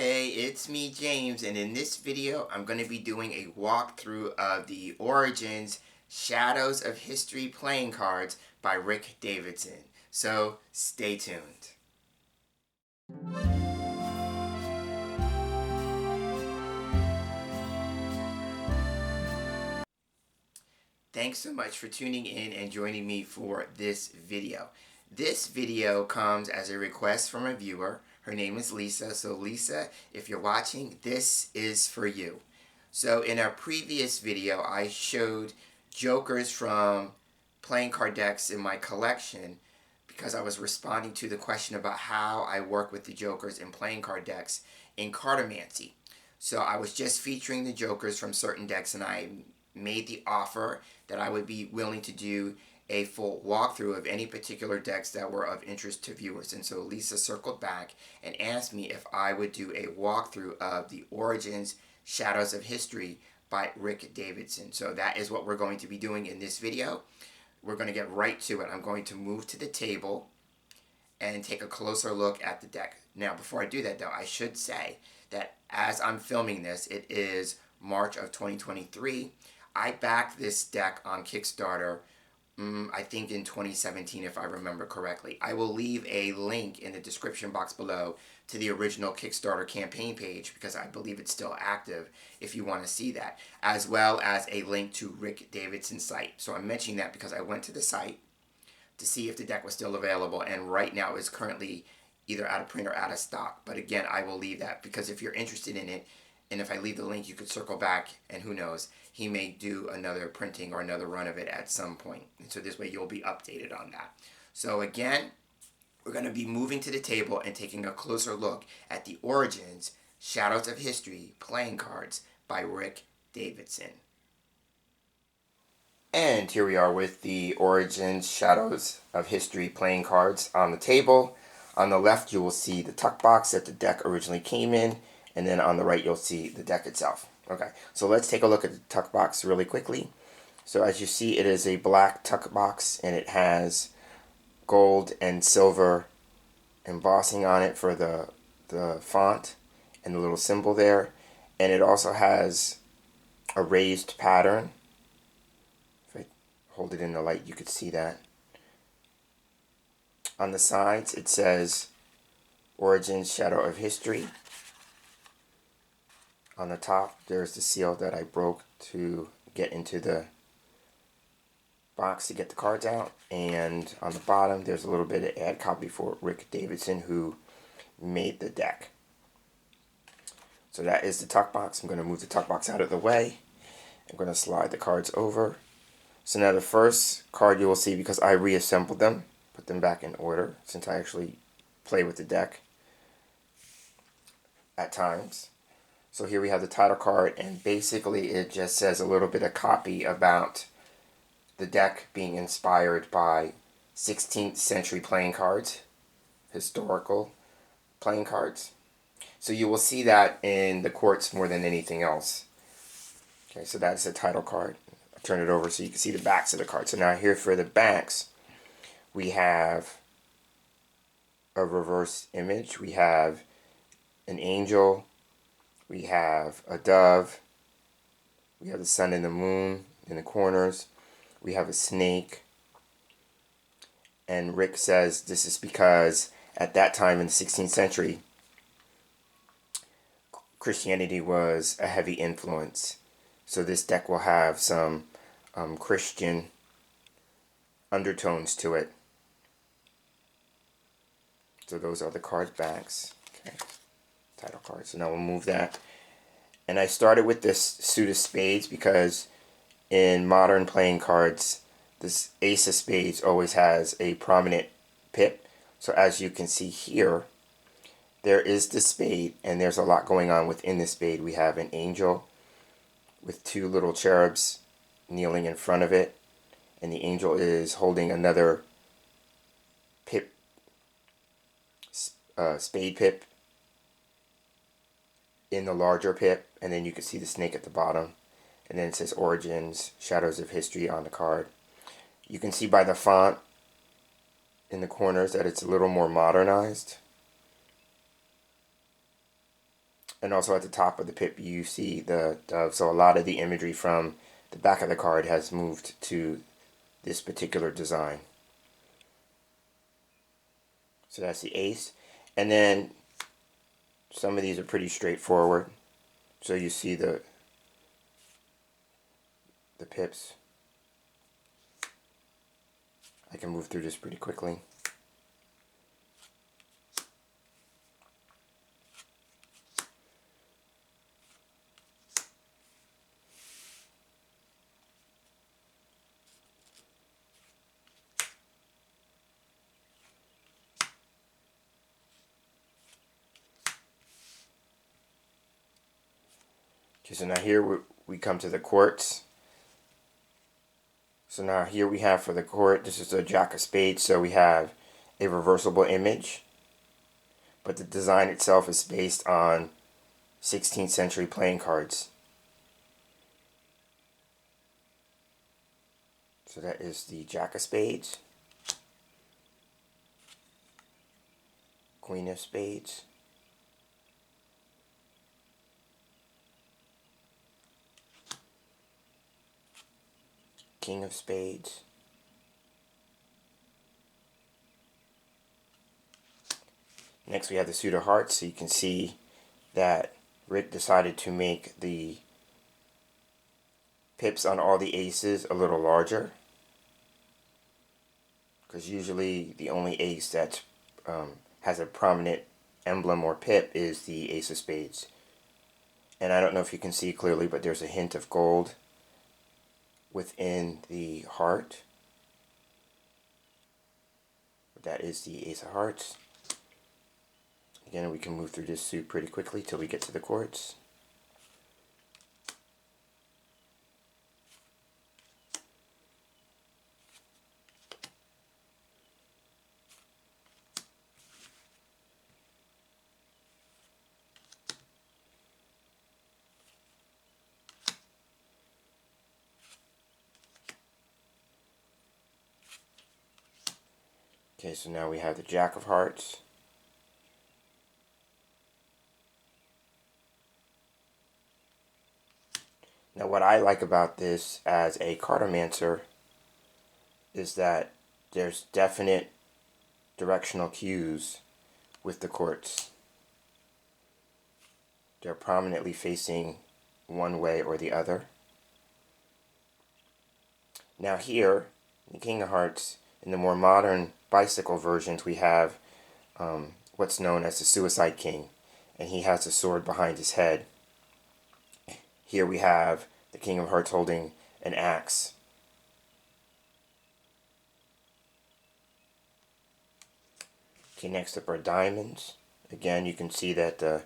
Hey, it's me, James, and in this video, I'm going to be doing a walkthrough of the Origins Shadows of History playing cards by Rick Davidson. So, stay tuned. Thanks so much for tuning in and joining me for this video. This video comes as a request from a viewer. Her name is Lisa. So Lisa, if you're watching, this is for you. So in a previous video, I showed jokers from playing card decks in my collection because I was responding to the question about how I work with the jokers in playing card decks in cartomancy. So I was just featuring the jokers from certain decks, and I made the offer that I would be willing to do a full walkthrough of any particular decks that were of interest to viewers. And so Lisa circled back and asked me if I would do a walkthrough of the Origins Shadows of History by Rick Davidson. So that is what we're going to be doing in this video. We're going to get right to it. I'm going to move to the table and take a closer look at the deck. Now, before I do that, though, I should say that as I'm filming this, it is March of 2023. I backed this deck on Kickstarter, I think in 2017, if I remember correctly. I will leave a link in the description box below to the original Kickstarter campaign page because I believe it's still active if you want to see that, as well as a link to Rick Davidson's site. So I'm mentioning that because I went to the site to see if the deck was still available, and right now it's currently either out of print or out of stock. But again, I will leave that because if you're interested in it, and if I leave the link, you could circle back, and who knows, he may do another printing or another run of it at some point. And so this way you'll be updated on that. So again, we're going to be moving to the table and taking a closer look at the Origins Shadows of History playing cards by Rick Davidson. And here we are with the Origins Shadows of History playing cards on the table. On the left, you will see the tuck box that the deck originally came in. And then on the right, you'll see the deck itself. Okay, so let's take a look at the tuck box really quickly. So as you see, it is a black tuck box, and it has gold and silver embossing on it for the font and the little symbol there. And it also has a raised pattern. If I hold it in the light, you could see that. On the sides, it says Origins Shadow of History. On the top, there's the seal that I broke to get into the box to get the cards out. And on the bottom, there's a little bit of ad copy for Rick Davidson, who made the deck. So that is the tuck box. I'm going to move the tuck box out of the way. I'm going to slide the cards over. So now the first card you will see, because I reassembled them, put them back in order, since I actually play with the deck at times. So here we have the title card, and basically it just says a little bit of copy about the deck being inspired by 16th century playing cards, historical playing cards. So you will see that in the courts more than anything else. Okay, so that's the title card. I'll turn it over so you can see the backs of the cards. So now here for the backs, we have a reverse image. We have an angel. We have a dove. We have the sun and the moon in the corners. We have a snake. And Rick says this is because at that time in the 16th century, Christianity was a heavy influence. So this deck will have some Christian undertones to it. So those are the card backs. Okay. Title card. So now we'll move that. And I started with this suit of spades because in modern playing cards, this ace of spades always has a prominent pip. So as you can see here, there is the spade, and there's a lot going on within the spade. We have an angel with two little cherubs kneeling in front of it, and the angel is holding another pip, spade pip, in the larger pip, and then you can see the snake at the bottom, and then it says Origins Shadows of History on the card. You can see by the font in the corners that it's a little more modernized. And also at the top of the pip you see the dove. So a lot of the imagery from the back of the card has moved to this particular design. So that's the ace. And then some of these are pretty straightforward. So you see the pips. I can move through this pretty quickly. Okay, so now here we come to the courts. So now here we have for the court, this is a Jack of Spades, so we have a reversible image, but the design itself is based on 16th century playing cards. So that is the Jack of Spades, Queen of Spades, King of Spades, next we have the suit of hearts. So you can see that Rick decided to make the pips on all the aces a little larger, because usually the only ace that has a prominent emblem or pip is the ace of spades. And I don't know if you can see clearly, but there's a hint of gold within the heart. That is the ace of hearts. Again, we can move through this suit pretty quickly till we get to the courts. Okay, so now we have the Jack of Hearts. Now what I like about this as a cartomancer is that there's definite directional cues with the courts. They're prominently facing one way or the other. Now here, the King of Hearts, in the more modern bicycle versions, we have what's known as the Suicide King, and he has a sword behind his head. Here we have the King of Hearts holding an axe. Okay, next up are diamonds. Again, you can see that the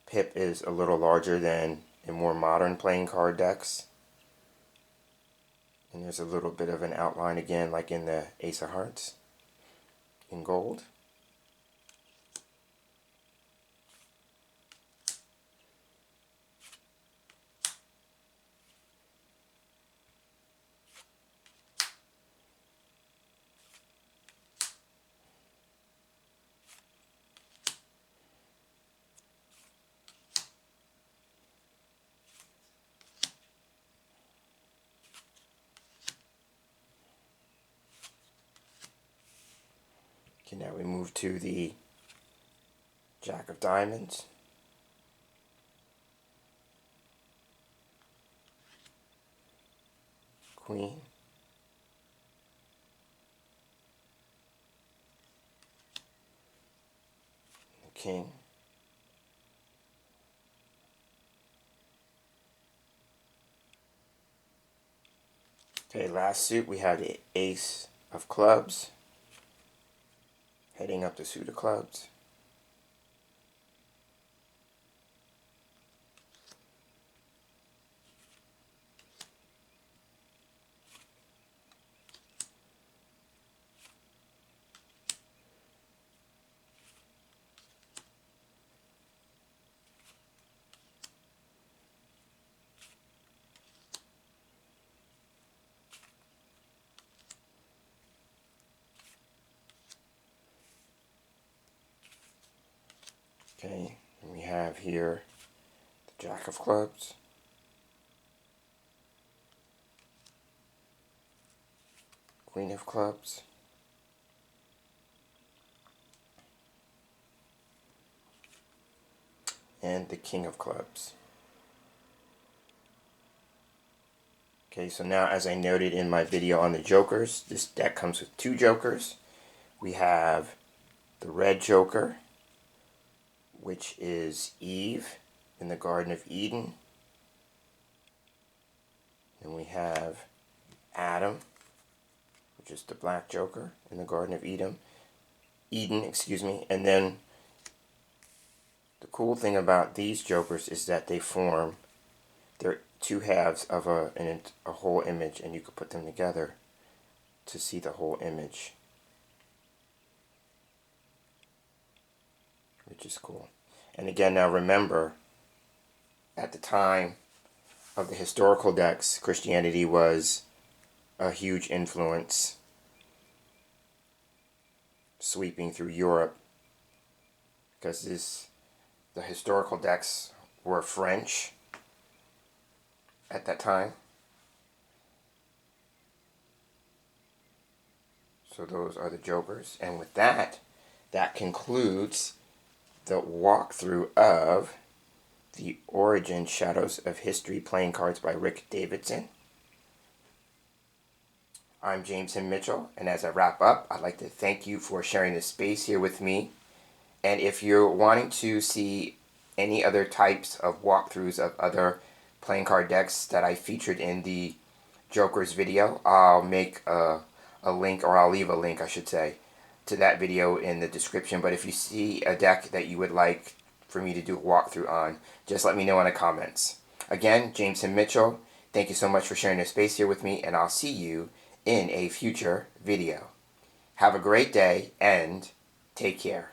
pip is a little larger than in more modern playing card decks. And there's a little bit of an outline again, like in the Ace of Hearts in gold. Okay, now we move to the Jack of Diamonds. Queen. King. Okay, last suit we have the Ace of Clubs, heading up the suit of clubs. Okay, And we have here the Jack of Clubs, Queen of Clubs, and the King of Clubs. Okay, so now as I noted in my video on the Jokers, this deck comes with 2 Jokers. We have the red Joker, which is Eve in the Garden of Eden. And we have Adam, which is the black Joker in the Garden of Eden. And then the cool thing about these Jokers is that they're 2 halves of a whole image, and you could put them together to see the whole image, which is cool. And again, now remember, at the time of the historical decks, Christianity was a huge influence sweeping through Europe, because the historical decks were French at that time. So those are the Jokers. And with that concludes the walkthrough of the Origin Shadows of History playing cards by Rick Davidson. I'm James Mitchell, and as I wrap up, I'd like to thank you for sharing this space here with me. And if you're wanting to see any other types of walkthroughs of other playing card decks that I featured in the Jokers video, I'll make a link, or I'll leave a link, I should say, to that video in the description. But if you see a deck that you would like for me to do a walkthrough on, just let me know in the comments. Again, James Mitchell, thank you so much for sharing this space here with me, and I'll see you in a future video. Have a great day, and take care.